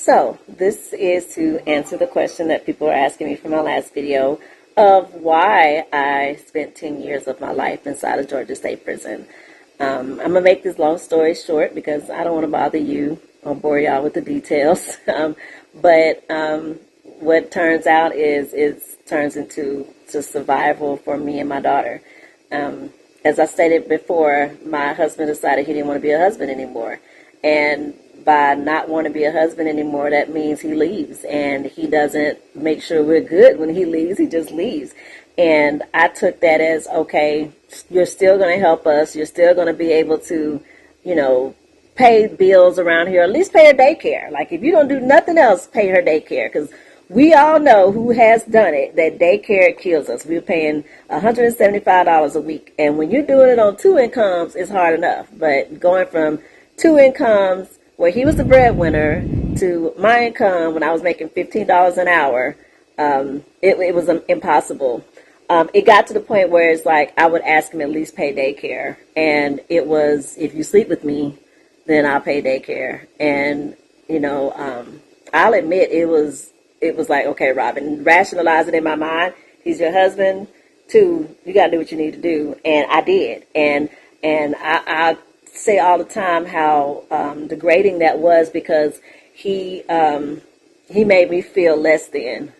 So this is to answer the question that people are asking me from my last video of why I spent 10 years of my life inside of Georgia State Prison. I'm going to make this long story short because I don't want to bother you or bore y'all with the details. But what turns out is it turns into survival for me and my daughter. As I stated before, my husband decided he didn't want to be a husband anymore. And by not wanting to be a husband anymore, that means he leaves. And he doesn't make sure we're good when he leaves. He just leaves. And I took that as, okay, you're still going to help us. You're still going to be able to, pay bills around here. At least pay her daycare. Like, if you don't do nothing else, pay her daycare. Because we all know who has done it, that daycare kills us. We're paying $175 a week. And when you're doing it on two incomes, it's hard enough. But going from two incomes, where he was the breadwinner, to my income when I was making $15 an hour, it was impossible. It got to the point where it's like I would ask him at least pay daycare. And it was, if you sleep with me, then I'll pay daycare. And, I'll admit it was like, okay, Robin, rationalize it in my mind. He's your husband. Two, you got to do what you need to do. And I did. And I say all the time how degrading that was, because he made me feel less than.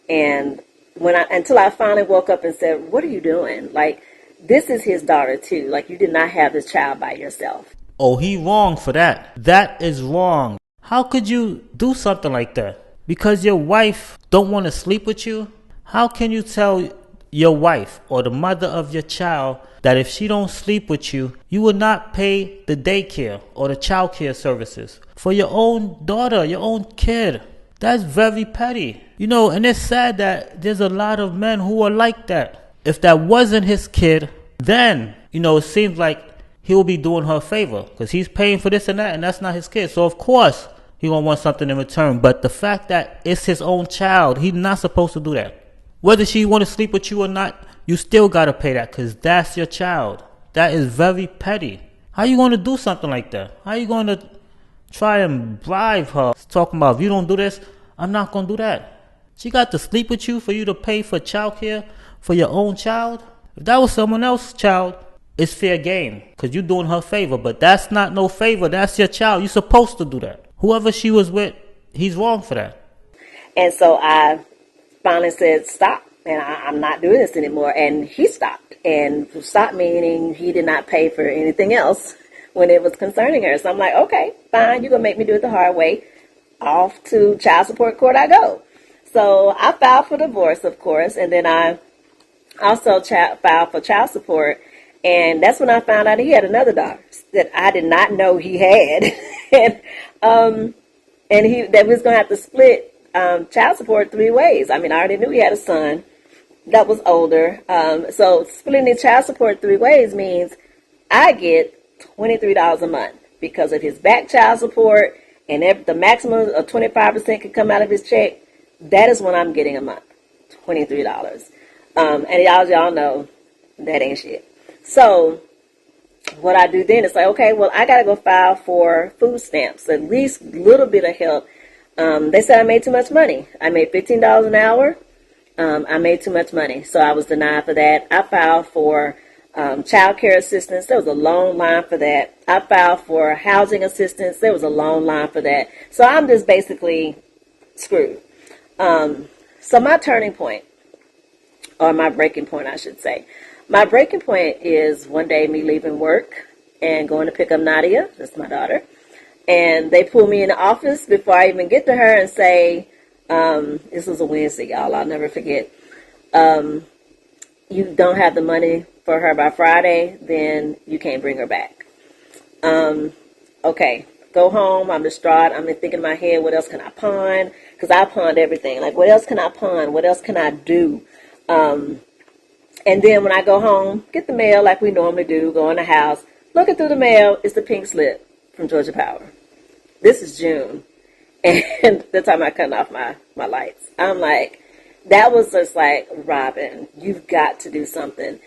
And until I finally woke up and said, what are you doing? Like, this is his daughter too. Like, you did not have this child by yourself. Oh, he wrong for that. That is wrong. How could you do something like that? Because your wife don't want to sleep with you? How can you tell your wife or the mother of your child that if she don't sleep with you, you will not pay the daycare or the child care services for your own daughter, your own kid? That's very petty. And it's sad that there's a lot of men who are like that. If that wasn't his kid, then, it seems like he will be doing her a favor because he's paying for this and that, and that's not his kid. So, of course, he gonna want something in return. But the fact that it's his own child, he's not supposed to do that. Whether she want to sleep with you or not, you still got to pay that because that's your child. That is very petty. How you going to do something like that? How you going to try and bribe her? Talking about, if you don't do this, I'm not going to do that. She got to sleep with you for you to pay for child care for your own child? If that was someone else's child, it's fair game because you're doing her a favor. But that's not no favor. That's your child. You're supposed to do that. Whoever she was with, he's wrong for that. And so I finally said, stop. And I'm not doing this anymore. And he stopped. And stopped meaning he did not pay for anything else when it was concerning her. So I'm like, okay, fine. You're going to make me do it the hard way. Off to child support court I go. So I filed for divorce, of course. And then I also filed for child support. And that's when I found out he had another daughter that I did not know he had. and that we was going to have to split child support three ways. I mean, I already knew he had a son that was older. So splitting the child support three ways means I get $23 a month because of his back child support, and if the maximum of 25% can come out of his check, that is what I'm getting a month, $23. And y'all know that ain't shit. So what I do then is like, okay, well, I got to go file for food stamps, at least a little bit of help. They said I made too much money. I made $15 an hour. I made too much money, so I was denied for that. I filed for child care assistance. There was a long line for that. I filed for housing assistance. There was a long line for that. So I'm just basically screwed. So my turning point, or my breaking point, I should say. My breaking point is one day me leaving work and going to pick up Nadia, that's my daughter. And they pull me in the office before I even get to her and say, this was a Wednesday, y'all, I'll never forget. You don't have the money for her by Friday, then you can't bring her back. Okay, go home. I'm distraught. I'm thinking in my head, what else can I pawn? Because I pawned everything. Like, what else can I pawn? What else can I do? And then when I go home, get the mail like we normally do, go in the house, looking through the mail, it's the pink slip from Georgia Power. This is June. And the time I cut off my lights. I'm like, that was just like, Robin, you've got to do something.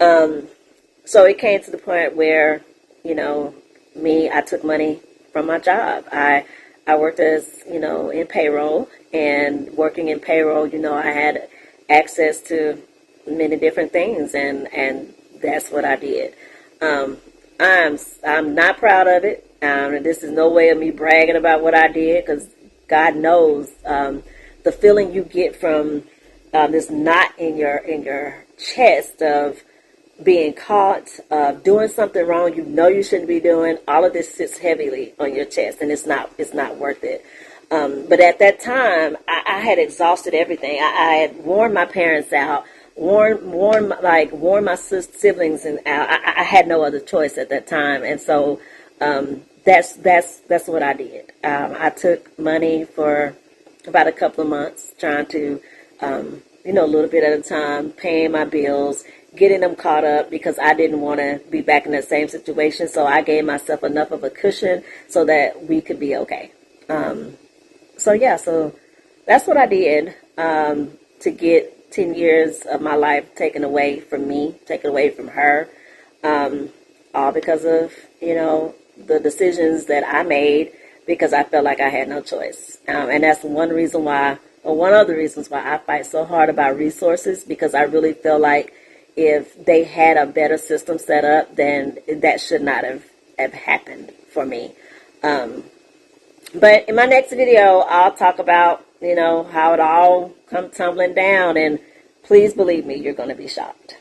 So it came to the point where, I took money from my job. I I worked as, in payroll, and working in payroll, I had access to many different things, and that's what I did. Um, I'm not proud of it, and this is no way of me bragging about what I did, because God knows the feeling you get from this knot in your chest of being caught, doing something wrong you shouldn't be doing. All of this sits heavily on your chest, and it's not worth it. But at that time, I had exhausted everything. I had worn my parents out, worn my siblings and out. I had no other choice at that time, and so that's what I did. I took money for about a couple of months, trying to, a little bit at a time, paying my bills, getting them caught up, because I didn't want to be back in that same situation. So I gave myself enough of a cushion so that we could be okay. So that's what I did, to get 10 years of my life taken away from me, taken away from her, all because of, the decisions that I made, because I felt like I had no choice. And that's one of the reasons why I fight so hard about resources, because I really feel like if they had a better system set up, then that should not have happened for me. But in my next video, I'll talk about, how it all come tumbling down, and please believe me, you're going to be shocked.